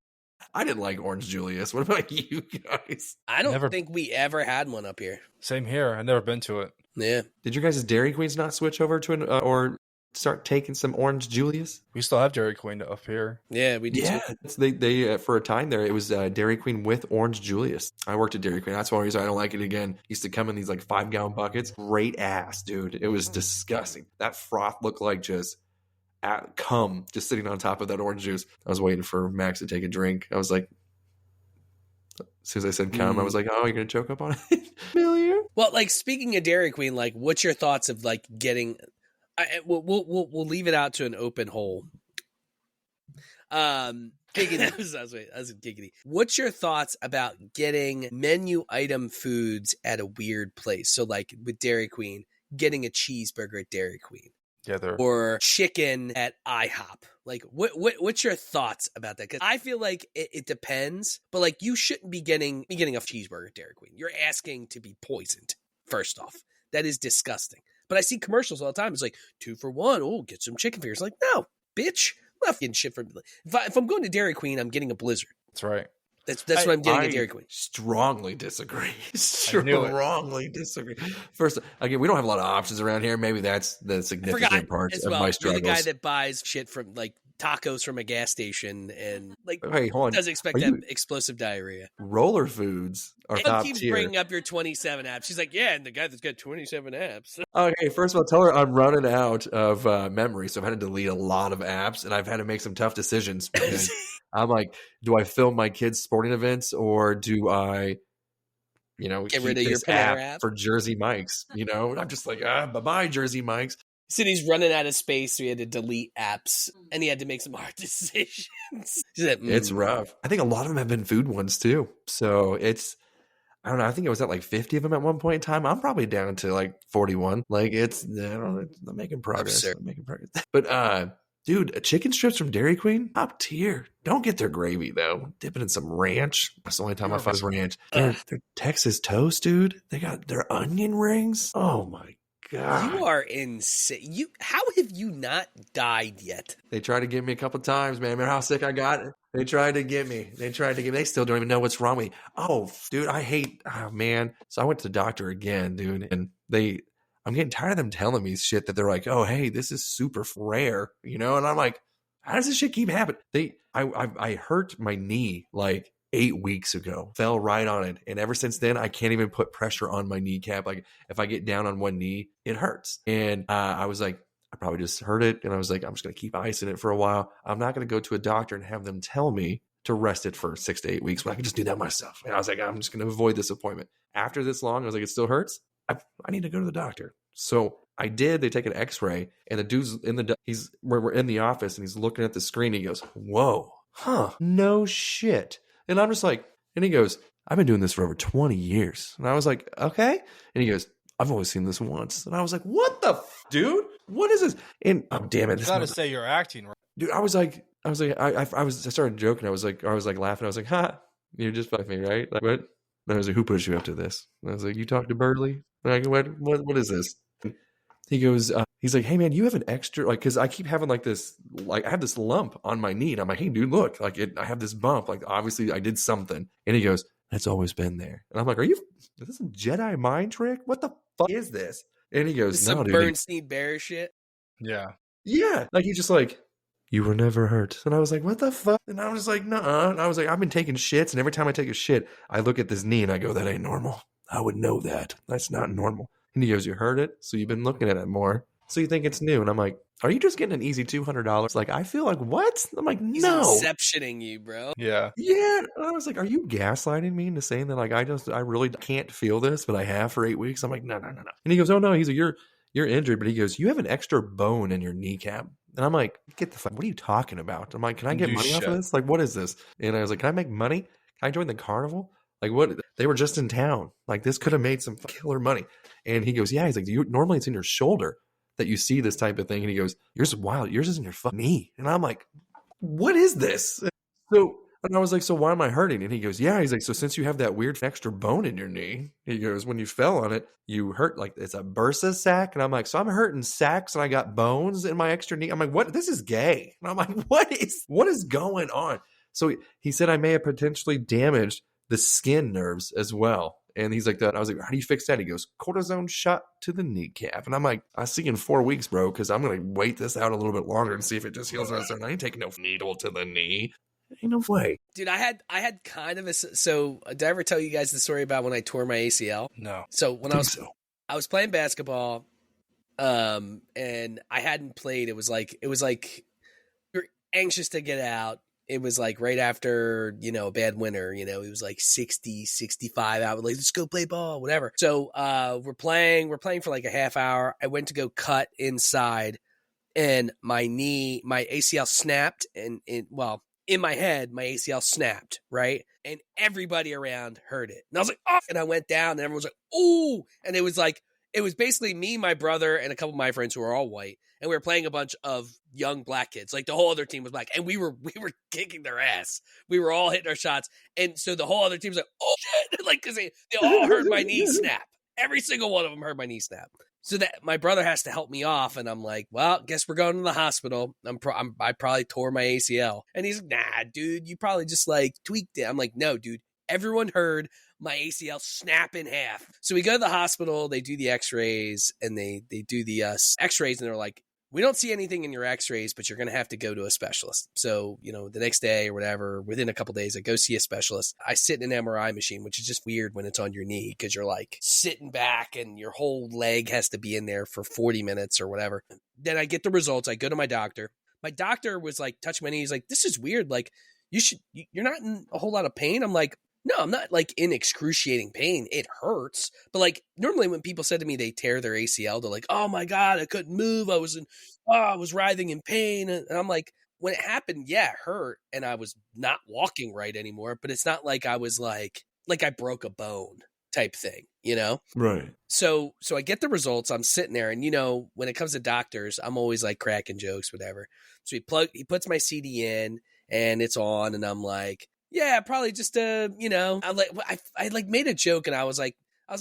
I didn't like Orange Julius. What about you guys?
I don't think we ever had one up here.
Same here. I've never been to it.
Yeah.
Did your guys' Dairy Queens not switch over to or start taking some Orange Julius?
We still have Dairy Queen up here.
Yeah, we do.
Yeah, they for a time there, it was Dairy Queen with Orange Julius. I worked at Dairy Queen. That's one reason I don't like it again. It used to come in these like 5-gallon buckets. Great ass, dude. It was disgusting. That froth looked like just cum just sitting on top of that orange juice. I was waiting for Max to take a drink. I was like, as soon as I said cum, I was like, oh, you're going to choke up on it? Familiar?
Well, like speaking of Dairy Queen, like what's your thoughts of like getting... We'll leave it out to an open hole. Giggity. What's your thoughts about getting menu item foods at a weird place? So like with Dairy Queen, getting a cheeseburger at Dairy Queen.
Yeah,
or chicken at IHOP. Like what's your thoughts about that? Because I feel like it depends, but like you shouldn't be getting a cheeseburger at Dairy Queen. You're asking to be poisoned, first off. That is disgusting. But I see commercials all the time. It's like 2 for $1. Oh, get some chicken fingers. Like, no, bitch. I'm not getting shit from. If I'm going to Dairy Queen, I'm getting a Blizzard.
That's right.
That's what I'm getting at
I
Dairy Queen.
strongly disagree.
knew it.
Strongly disagree. First, again, we don't have a lot of options around here. Maybe that's the
I
significant
forgot
part
as
of
well.
my
You're
struggles.
the guy that buys shit from like tacos from a gas station and like
Hey, hold on.
doesn't expect
Are
that
you
explosive diarrhea.
roller foods are
And
top
keeps
tier?
bringing up your 27 apps. She's like, yeah, and the guy that's got 27 apps.
Okay, first of all, tell her I'm running out of memory, so I've had to delete a lot of apps, and I've had to make some tough decisions because I'm like, do I film my kids' sporting events or do I,
Get
keep
rid of your
this
Panera app.
for Jersey Mike's? I'm just like, bye-bye, Jersey Mike's.
So he's running out of space, so he had to delete apps, and he had to make some hard decisions. She's like,
It's rough. I think a lot of them have been food ones too. So I don't know. I think it was at like 50 of them at one point in time. I'm probably down to like 41. Like I don't know. I'm making progress.
Absurd.
I'm making progress. But dude, chicken strips from Dairy Queen, top tier. Don't get their gravy though. Dip it in some ranch. That's the only time I find ranch. Their Texas toast, dude. They got their onion rings. Oh my God.
you are insane. How have you not died yet?
They tried to get me a couple times, man. Remember how sick I got? They tried to get me. They still don't even know what's wrong with me. Oh, dude, oh man. So I went to the doctor again, dude, and I'm getting tired of them telling me shit that they're like, oh, hey, this is super rare, and I'm like, how does this shit keep happening? I hurt my knee like 8 weeks ago, fell right on it. And ever since then, I can't even put pressure on my kneecap. Like if I get down on one knee, it hurts. And I was like, I probably just hurt it. And I was like, I'm just going to keep icing it for a while. I'm not going to go to a doctor and have them tell me to rest it for 6 to 8 weeks, but I can just do that myself. And I was like, I'm just going to avoid this appointment. After this long, I was like, it still hurts. I need to go to the doctor. So I did. They take an x-ray and the dude's we're in the office and he's looking at the screen. And he goes, whoa, no shit. And I'm just like, and he goes, I've been doing this for over 20 years. And I was like, okay. And he goes, I've only seen this once. And I was like, what the dude? What is this? And oh, damn it.
You gotta say you're acting right.
Dude, I started joking. I was like laughing. I was like, ha, you're just fucking me, right? Like, what? And I was like, who pushed you up to this? And I was like, you talked to Burley? Like, what is this? He goes, he's like, hey man, you have an extra, like, cause I keep having like this, like I have this lump on my knee. And I'm like, hey dude, look, like I have this bump. Like obviously I did something. And he goes, that's always been there. And I'm like, is this some Jedi mind trick? What the fuck is this? And he goes, no,
Some
dude.
Bernstein Bear shit.
Yeah.
Yeah. Like he's just like, you were never hurt. And I was like, what the fuck? And I was like, nuh-uh. And I was like, I've been taking shits. And every time I take a shit, I look at this knee and I go, that ain't normal. I would know that. That's not normal. And he goes, you heard it? So you've been looking at it more. So you think it's new. And I'm like, are you just getting an easy $200? Like, I feel like, what? I'm like,
He's
no.
inceptioning you, bro.
Yeah.
Yeah. And I was like, are you gaslighting me into saying that, like, I really can't feel this, but I have for 8 weeks? I'm like, no. And he goes, oh, no. He's like, you're injured. But he goes, you have an extra bone in your kneecap. And I'm like, get the fuck, what are you talking about? I'm like, can I get money off of this? Like, what is this? And I was like, can I make money? Can I join the carnival? Like, what? They were just in town. Like, this could have made some killer money. And he goes, yeah. He's like, normally it's in your shoulder that you see this type of thing. And he goes, yours is wild. Yours is in your fucking knee. And I'm like, what is this? And I was like, so why am I hurting? And he goes, yeah. He's like, so since you have that weird extra bone in your knee, he goes, when you fell on it, you hurt like it's a bursa sac. And I'm like, so I'm hurting sacs and I got bones in my extra knee. I'm like, what? This is gay. And I'm like, what is going on? So he said I may have potentially damaged the skin nerves as well. And he's like that. I was like, how do you fix that? He goes, cortisone shot to the kneecap. And I'm like, I see in 4 weeks, bro, because I'm going to wait this out a little bit longer and see if it just heals on its own. I ain't taking no needle to the knee. Ain't no way.
Dude, I had kind of so did I ever tell you guys the story about when I tore my ACL?
No.
So when I was playing basketball, and I hadn't played. It was like you're anxious to get out. It was like right after, a bad winter, it was like 60, 65 out. Like, let's go play ball, whatever. So we're playing for like a half hour. I went to go cut inside and my ACL snapped and in my head, my ACL snapped, right? And everybody around heard it. And I was like, oh, and I went down and everyone was like, oh, and it was basically me, my brother, and a couple of my friends who are all white. And we were playing a bunch of young black kids. Like the whole other team was black. And we were kicking their ass. We were all hitting our shots. And so the whole other team was like, oh shit. Like, cause they all heard my knee snap. Every single one of them heard my knee snap. So that my brother has to help me off, and I'm like, well, guess we're going to the hospital. I probably tore my ACL. And he's like, nah, dude, you probably just like tweaked it. I'm like, no, dude, everyone heard my ACL snap in half. So we go to the hospital, they do the x-rays, and they do the x-rays, and they're like, we don't see anything in your x-rays, but you're going to have to go to a specialist. So, the next day or whatever, within a couple days, I go see a specialist. I sit in an MRI machine, which is just weird when it's on your knee because you're like sitting back and your whole leg has to be in there for 40 minutes or whatever. Then I get the results. I go to my doctor. My doctor was like touching my knee. He's like, this is weird. Like, you're not in a whole lot of pain. I'm like, no, I'm not like in excruciating pain. It hurts. But like normally when people said to me they tear their ACL, they're like, oh my God, I couldn't move. I was writhing in pain. And I'm like, when it happened, yeah, it hurt. And I was not walking right anymore. But it's not like I was like I broke a bone type thing,
Right.
So I get the results. I'm sitting there and, when it comes to doctors, I'm always like cracking jokes, whatever. So he puts my CD in and it's on and I'm like, yeah, probably just I made a joke and I was like,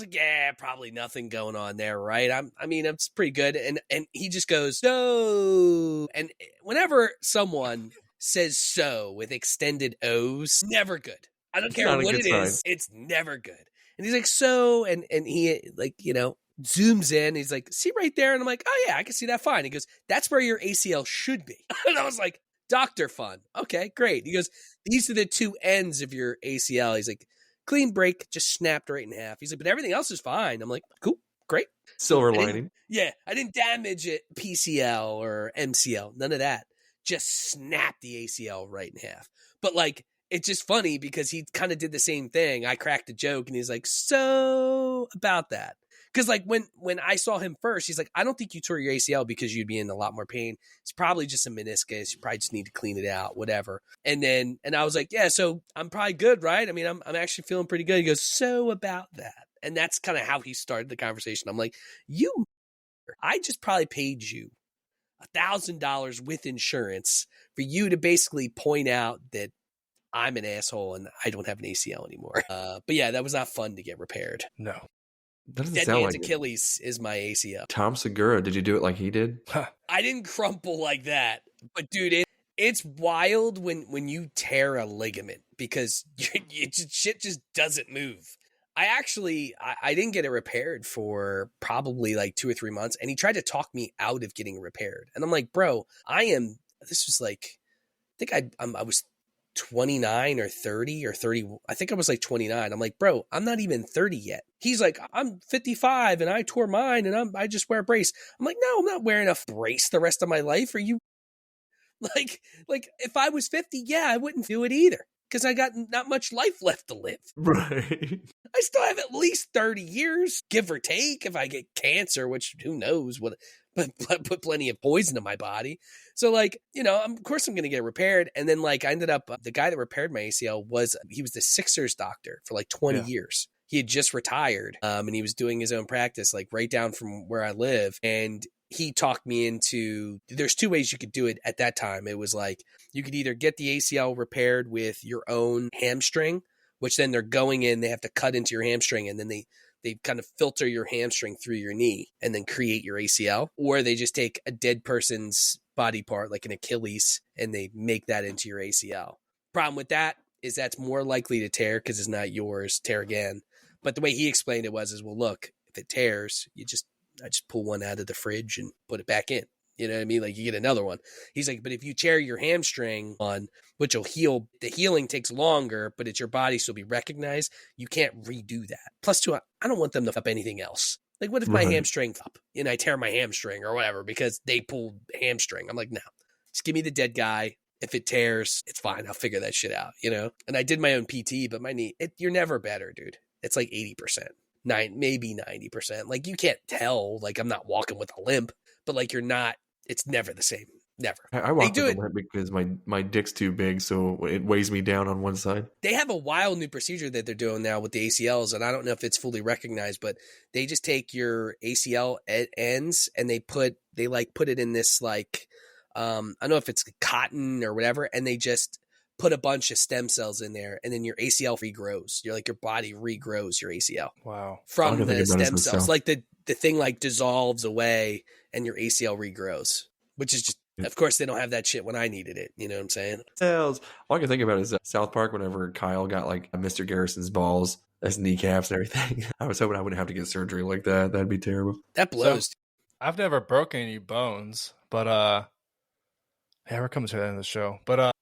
yeah, probably nothing going on there, right? I mean, it's pretty good. And he just goes, so. And whenever someone says so with extended O's, never good. I don't care what it is. It's never good. And he's like, so, and he zooms in. He's like, see right there? And I'm like, oh yeah, I can see that fine. He goes, that's where your ACL should be. And I was like, doctor fun. Okay, great. He goes, these are the two ends of your ACL. He's like, clean break, just snapped right in half. He's like, but everything else is fine. I'm like, cool, great.
Silver lining.
Yeah, I didn't damage it, PCL or MCL, none of that. Just snapped the ACL right in half. But like, it's just funny because he kind of did the same thing. I cracked a joke and he's like, so about that. Because like when I saw him first, he's like, I don't think you tore your ACL because you'd be in a lot more pain. It's probably just a meniscus. You probably just need to clean it out, whatever. And I was like, yeah, so I'm probably good, right? I mean, I'm actually feeling pretty good. He goes, so about that. And that's kind of how he started the conversation. I'm like, I just probably paid you $1,000 with insurance for you to basically point out that I'm an asshole and I don't have an ACL anymore. But yeah, that was not fun to get repaired.
No.
That doesn't
Dead
sound
man's
like
Achilles is my ACL.
Tom Segura, did you do it like he did?
I didn't crumple like that, but dude, it's wild when you tear a ligament because shit just doesn't move. I didn't get it repaired for probably like 2 or 3 months, and he tried to talk me out of getting repaired, and I'm like, bro, this was like, I think I was 29 or 30 or 30. I think I was like 29. I'm like, bro, I'm not even 30 yet. He's like, I'm 55 and I tore mine and I just wear a brace. I'm like, no, I'm not wearing a brace the rest of my life. Are you like if I was 50, yeah, I wouldn't do it either because I got not much life left to live.
Right.
I still have at least 30 years, give or take, if I get cancer, which who knows what, but put plenty of poison in my body. So like, of course I'm going to get it repaired. And then like I ended up, the guy that repaired my ACL he was the Sixers doctor for like 20 years. He had just retired and he was doing his own practice, like right down from where I live. And he talked me into, there's 2 ways you could do it at that time. It was like, you could either get the ACL repaired with your own hamstring, which then they're going in, they have to cut into your hamstring and then they kind of filter your hamstring through your knee and then create your ACL, or they just take a dead person's body part, like an Achilles, and they make that into your ACL. Problem with that is that's more likely to tear because it's not yours, tear again. But the way he explained it was, well, look, if it tears, I just pull one out of the fridge and put it back in. You know what I mean? Like you get another one. He's like, but if you tear your hamstring on, which will heal, the healing takes longer, but it's your body, so it'll be recognized. You can't redo that. Plus, too, I don't want them to fuck up anything else. Like, what if my hamstring up and I tear my hamstring or whatever because they pulled hamstring? I'm like, no, just give me the dead guy. If it tears, it's fine. I'll figure that shit out, And I did my own PT, but my knee, you're never better, dude. It's like 80%, maybe 90%. Like you can't tell. Like I'm not walking with a limp, but like you're not. It's never the same. Never.
I walk with a limp because my dick's too big, so it weighs me down on one side. They
have a wild new procedure that they're doing now with the ACLs, and I don't know if it's fully recognized, but they just take your ACL ends and they put it in this like I don't know if it's cotton or whatever, and they just put a bunch of stem cells in there, and then your ACL regrows. Your body regrows your ACL.
Wow.
From the stem cells. Like the the thing like dissolves away and your ACL regrows, which is just, of course, they don't have that shit when I needed it. You know what I'm saying?
All I can think about is South Park whenever Kyle got like Mr. Garrison's balls as kneecaps and everything. I was hoping I wouldn't have to get surgery like that. That'd be terrible.
That blows.
I've never broken any bones, but yeah, we're coming to the end of the show. But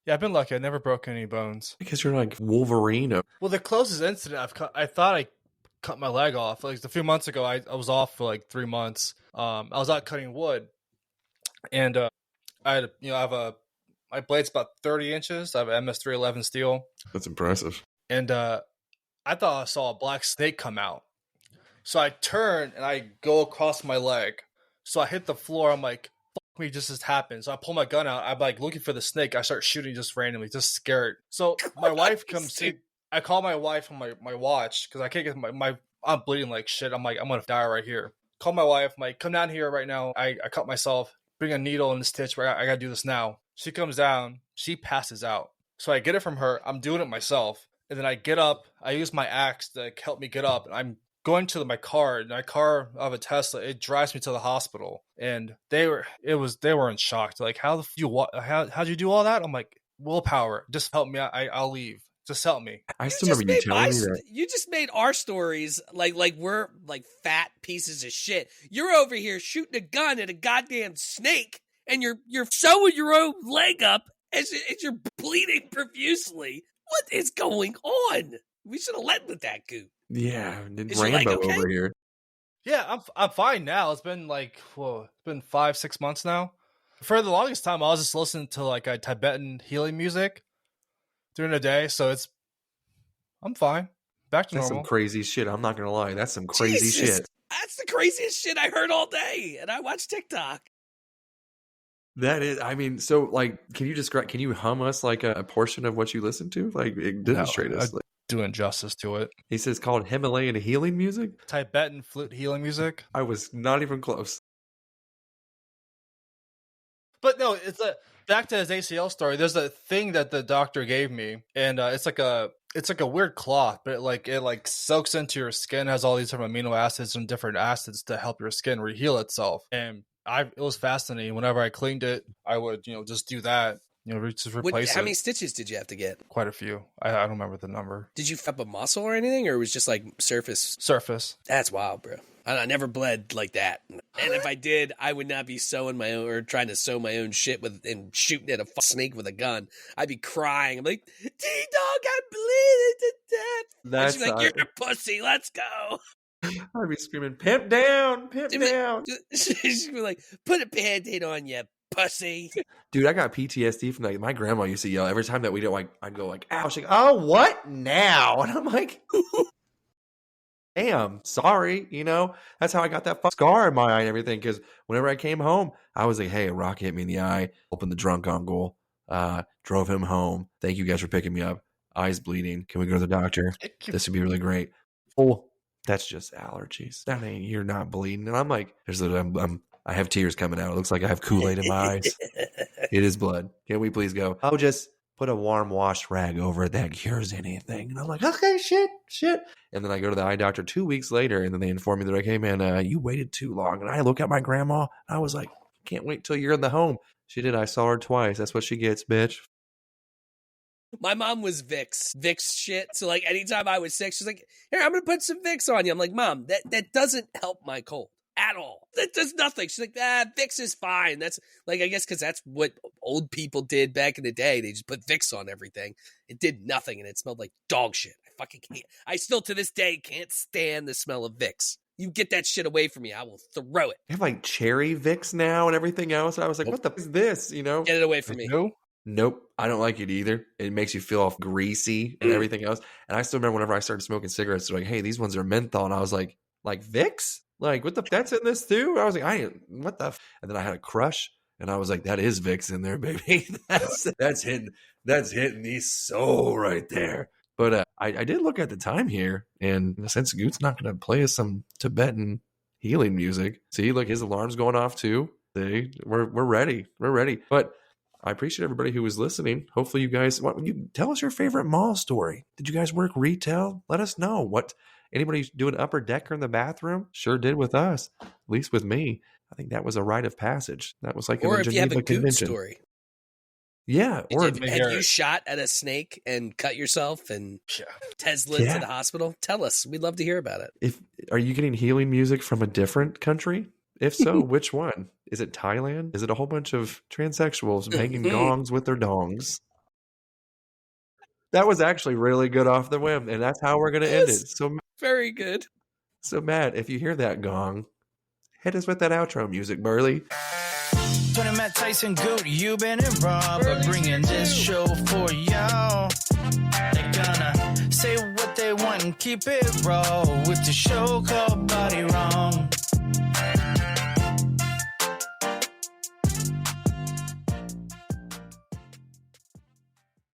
yeah, I've been lucky. I never broken any bones.
Because you're like Wolverine.
Well, the closest incident I thought I cut my leg off. Like a few months ago, I was off for like 3 months. I was out cutting wood, and I had my blade's about 30 inches. I have MS311 steel.
That's impressive.
And I thought I saw a black snake come out. So I turn and I go across my leg. So I hit the floor. I'm like, fuck me, just happened. So I pull my gun out. I'm like looking for the snake. I start shooting just randomly, just scared. So my wife comes to, I call my wife on my watch because I can't get I'm bleeding like shit. I'm like, I'm going to die right here. Call my wife. I'm like, come down here right now. I cut myself. Bring a needle and a stitch. I got to do this now. She comes down. She passes out. So I get it from her. I'm doing it myself. And then I get up. I use my axe to help me get up. And I'm going to my car. And my car of a Tesla, it drives me to the hospital. And they were in shock. They're like, how'd you do all that? I'm like, willpower. Just help me. I'll leave. Just help me.
I still remember you telling me that.
You just made our stories like we're like fat pieces of shit. You're over here shooting a gun at a goddamn snake, and you're sewing your own leg up as you're bleeding profusely. What is going on? We should have led with that, goop.
Yeah,
Is your
Rambo
leg okay?
over here.
Yeah, I'm fine now. It's been like, it's been 5-6 months now. For the longest time, I was just listening to like a Tibetan healing music during the day, so I'm fine. Back to
That's
normal.
some crazy shit. I'm not gonna lie. That's some crazy
Jesus,
shit.
That's the craziest shit I heard all day, and I watch TikTok.
That is, I mean, so like, can you hum us like a portion of what you listen to? Like, demonstrate us. Like,
Doing justice to it.
he says called Himalayan healing music.
Tibetan flute healing music.
I was not even close.
But no, back to his ACL story. There's a thing that the doctor gave me, and it's like a weird cloth, but it soaks into your skin, has all these different amino acids and different acids to help your skin reheal itself. And it was fascinating. Whenever I cleaned it, I would just do that. Just replace it.
How many stitches did you have to get?
Quite a few. I don't remember the number.
Did you up a muscle or anything, or it was just like surface?
Surface.
That's wild, bro. I never bled like that. And if I did, I would not be sewing my own or trying to sew my own shit and shooting at a snake with a gun. I'd be crying. I'm like, T-Dog, I'm bleeding to death. And she's like, you're a pussy. Let's go.
I'd be screaming, pimp down, pimp down.
She'd be like, put a Band-Aid on you, pussy.
Dude, I got PTSD from like my grandma used to yell every time that we did like I'd go like, ow. She's like, oh, what now? And I'm like, damn, sorry. That's how I got that scar in my eye and everything. Because whenever I came home, I was like, hey, a rock hit me in the eye. Opened the drunk uncle. Drove him home. Thank you guys for picking me up. Eyes bleeding. Can we go to the doctor? This would be really great. Oh, that's just allergies. That ain't, you're not bleeding. And I'm like, I have tears coming out. It looks like I have Kool-Aid in my eyes. It is blood. Can we please go? I'll just put a warm wash rag over it. That cures anything. And I'm like, okay, shit. And then I go to the eye doctor 2 weeks later, and then they inform me, they're like, hey, man, you waited too long. And I look at my grandma, and I was like, can't wait till you're in the home. She did. I saw her twice. That's what she gets, bitch.
My mom was Vicks shit. So like anytime I was sick, she's like, here, I'm going to put some Vicks on you. I'm like, Mom, that doesn't help my cold at all. That does nothing. She's like, Vicks is fine. That's like, I guess because that's what old people did back in the day. They just put Vicks on everything. It did nothing, and it smelled like dog shit. I fucking can't. I still to this day can't stand the smell of Vicks. You get that shit away from me, I will throw it.
They have like cherry Vicks now and everything else. And I was like, what the f- is this?
Get it away from me.
Nope. I don't like it either. It makes you feel all greasy and everything else. And I still remember whenever I started smoking cigarettes, they're like, hey, these ones are menthol. And I was like Vicks? Like, what the f- that's in this too? I was like, what the f-? And then I had a crush, and I was like, that is Vicks in there, baby. that's hitting me so right there. But I did look at the time here, and since Goot's not going to play us some Tibetan healing music, see, look, his alarm's going off too. See, we're ready. We're ready. But I appreciate everybody who was listening. Hopefully you guys, you tell us your favorite mall story. Did you guys work retail? Let us know. What anybody doing upper decker in the bathroom? Sure did with us, at least with me. I think that was a rite of passage. That was like
Or
in the
if you have
Geneva
a goot
Convention.
story.
Yeah. Or
Have you shot at a snake and cut yourself and Tesla to the hospital? Tell us. We'd love to hear about it.
Are you getting healing music from a different country? If so, which one? Is it Thailand? Is it a whole bunch of transsexuals banging gongs with their dongs? That was actually really good off the whim, and that's how we're going to end it. So
very good.
So Matt, if you hear that gong, hit us with that outro music, Burley.
Tony Matt Tyson Goat, you been and Rob are bringing this show for y'all. They're gonna say what they want and keep it raw with the show called Body Wrong.